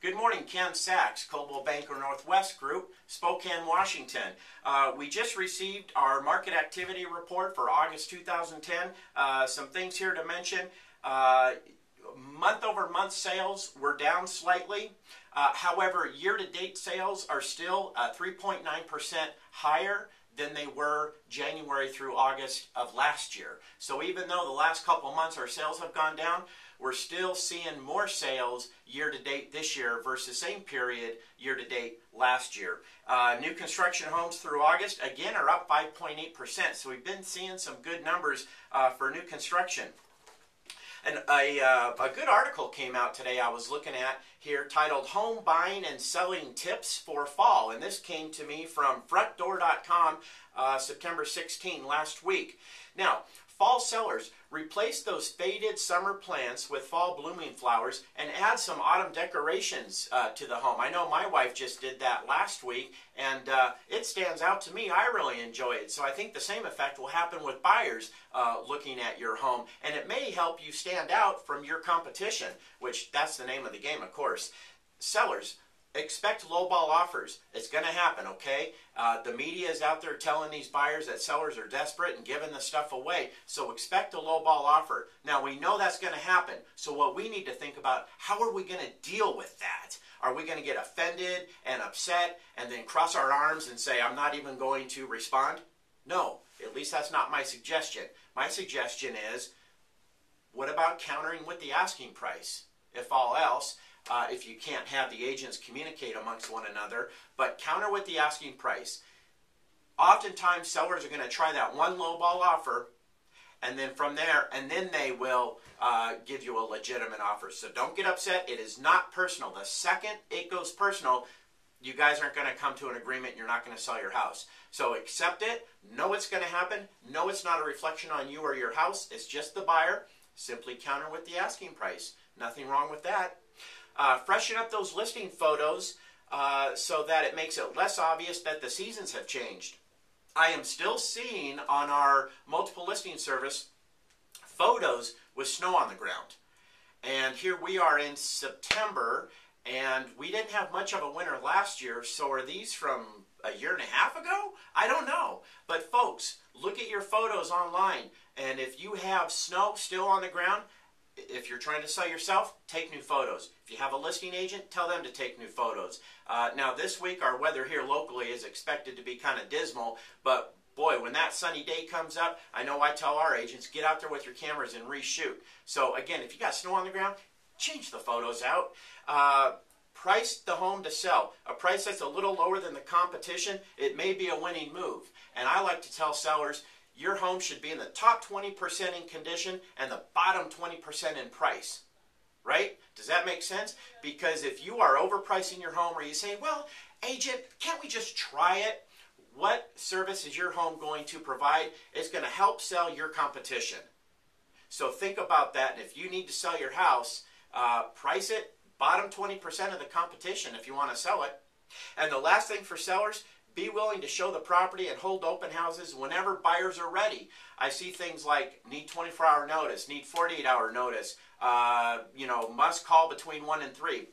Good morning, Ken Sachs, Coldwell Banker Northwest Group, Spokane, Washington. We just received our market activity report for August 2010. Some things here to mention. Month-over-month sales were down slightly. However, year-to-date sales are still 3.9% higher than they were January through August of last year. So even though the last couple months our sales have gone down, we're still seeing more sales year-to-date this year versus same period year-to-date last year. New construction homes through August, again, are up 5.8%. So we've been seeing some good numbers for new construction. And a good article came out today I was looking at here titled Home Buying and Selling Tips for Fall. And this came to me from frontdoor.com September 16 last week. Now, fall sellers, replace those faded summer plants with fall blooming flowers and add some autumn decorations to the home. I know my wife just did that last week, and it stands out to me. I really enjoy it. So I think the same effect will happen with buyers looking at your home, and it may help you stand out from your competition, which that's the name of the game, of course. Sellers, expect lowball offers. It's going to happen, okay? The media is out there telling these buyers that sellers are desperate and giving the stuff away, so expect a lowball offer. Now, we know that's going to happen, so what we need to think about, how are we going to deal with that? Are we going to get offended and upset and then cross our arms and say, I'm not even going to respond? No, at least that's not my suggestion. My suggestion is, what about countering with the asking price? If all else, if you can't have the agents communicate amongst one another, but counter with the asking price. Oftentimes, sellers are going to try that one lowball offer, and then from there, and then they will give you a legitimate offer. So don't get upset. It is not personal. The second it goes personal, you guys aren't going to come to an agreement. You're not going to sell your house. So accept it. Know it's going to happen. Know it's not a reflection on you or your house. It's just the buyer. Simply counter with the asking price. Nothing wrong with that. Freshen up those listing photos so that it makes it less obvious that the seasons have changed. I am still seeing on our multiple listing service photos with snow on the ground. And here we are in September, and we didn't have much of a winter last year, so are these from a year and a half ago? I don't know. But folks, look at your photos online, and if you have snow still on the ground, if you're trying to sell yourself, take new photos. If you have a listing agent, tell them to take new photos. Now this week our weather here locally is expected to be kind of dismal, but boy, when that sunny day comes up, I know I tell our agents, get out there with your cameras and reshoot. So again, if you got snow on the ground, change the photos out. Price the home to sell. A price that's a little lower than the competition, it may be a winning move. And I like to tell sellers, your home should be in the top 20% in condition and the bottom 20% in price. Right? Does that make sense? Because if you are overpricing your home, or you say, well, agent, can't we just try it? What service is your home going to provide? It's going to help sell your competition. So think about that. And if you need to sell your house, price it bottom 20% of the competition if you want to sell it. And the last thing for sellers, be willing to show the property and hold open houses whenever buyers are ready. I see things like need 24-hour notice, need 48-hour notice, must call between 1 and 3.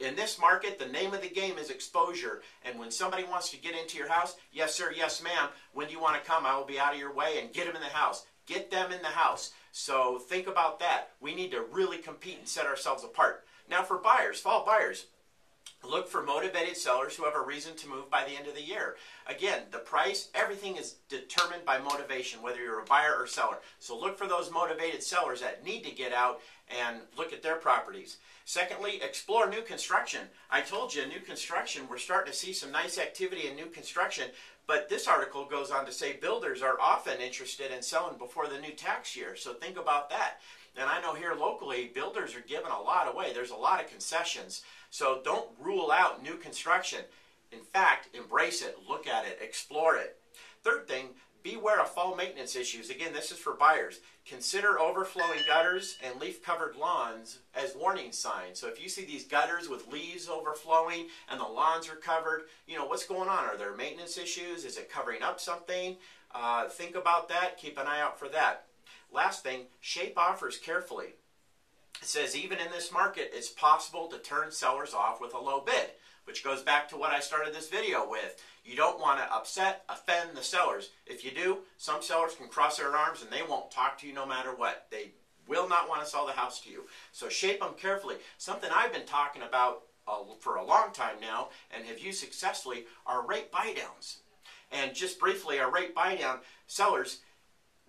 In this market, the name of the game is exposure. And when somebody wants to get into your house, yes, sir, yes, ma'am, when do you want to come? I will be out of your way, and get them in the house. Get them in the house. So think about that. We need to really compete and set ourselves apart. Now for buyers, fall buyers, look for motivated sellers who have a reason to move by the end of the year. Again, the price, everything is determined by motivation, whether you're a buyer or seller. So look for those motivated sellers that need to get out and look at their properties. Secondly, explore new construction. I told you, new construction, we're starting to see some nice activity in new construction, but this article goes on to say builders are often interested in selling before the new tax year. So think about that. And I know here locally, builders are giving a lot away. There's a lot of concessions. So don't rule out new construction. In fact, embrace it, look at it, explore it. Third thing, beware of fall maintenance issues. Again, this is for buyers. Consider overflowing gutters and leaf-covered lawns as warning signs. So if you see these gutters with leaves overflowing and the lawns are covered, what's going on? Are there maintenance issues? Is it covering up something? Think about that. Keep an eye out for that. Last thing, shape offers carefully. It says even in this market, it's possible to turn sellers off with a low bid, which goes back to what I started this video with. You don't want to upset, offend the sellers. If you do, some sellers can cross their arms and they won't talk to you no matter what. They will not want to sell the house to you. So shape them carefully. Something I've been talking about for a long time now and have used successfully are rate buy downs. And just briefly, our rate buy down sellers,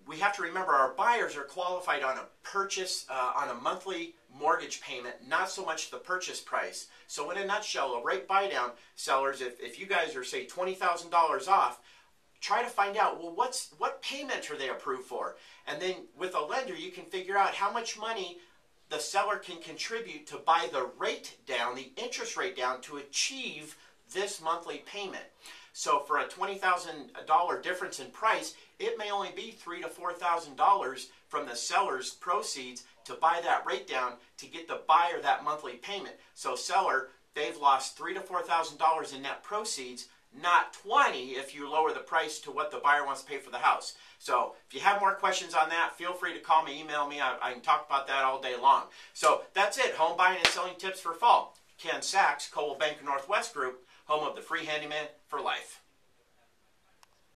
we have to remember our buyers are qualified on a purchase, on a monthly mortgage payment, not so much the purchase price. So in a nutshell, a rate buy down sellers, if you guys are say $20,000 off, try to find out, well, what payment are they approved for? And then with a lender, you can figure out how much money the seller can contribute to buy the rate down, the interest rate down, to achieve this monthly payment. So for a $20,000 difference in price, it may only be $3,000 to $4,000 from the seller's proceeds to buy that rate down to get the buyer that monthly payment. So seller, they've lost $3,000 to $4,000 in net proceeds, not $20,000 if you lower the price to what the buyer wants to pay for the house. So if you have more questions on that, feel free to call me, email me. I can talk about that all day long. So that's it. Home buying and selling tips for fall. Ken Sachs, Coldwell Banker Northwest Group, home of the free handyman for life.